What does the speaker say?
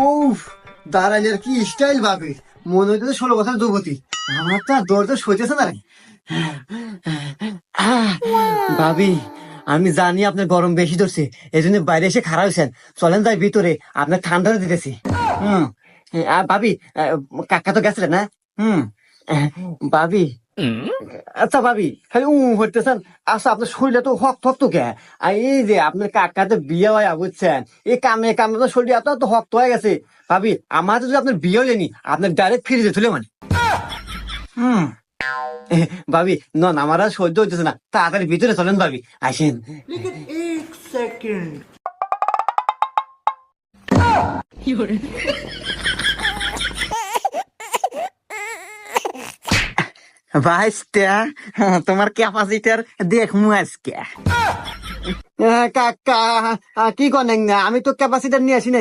উফ, দাঁড়াইলের কি স্টাইল ভাবি, মনে হইতেছে 16 বছর যুবতী। আমার তো আর দরজা সইতেছে না রে। ভাবি, আমি জানি আপনার গরম বেশি ধরছে, এই জন্য বাইরে এসে খাড়া হয়েছেন। চলেন যাই ভিতরে, আপনার ঠান্ডা দিতেছি। হুম। ভাবি, কাকা তো গেছিলেন না? হুম। ভাবি, আচ্ছা ভাবি, খালি হইতেছেন। আচ্ছা, আপনার শরীরে তো হক থক তো কে? আর এই যে আপনার কাকাতে বিয়ে হয় বুঝছেন, এই কামে কামে তো শরীর এত তো হক হয়ে গেছে। ভাবি, আমার যদি আপনার বিয়ে হয়নি, আপনার ডাইরেক্ট ফিরে যেতে মানে। হুম। ভাবি, নন আমার আর সহ্য হইতেছে না, তাড়াতাড়ি ভিতরে চলেন ভাবি, আসেন। लेकिन एक सेकंड। ভাইস্তা, তোমার ক্যাপাসিটার দেখমু আজকে। কাকা, কি করেন না? আমি তো ক্যাপাসিটার নিয়ে আসি না।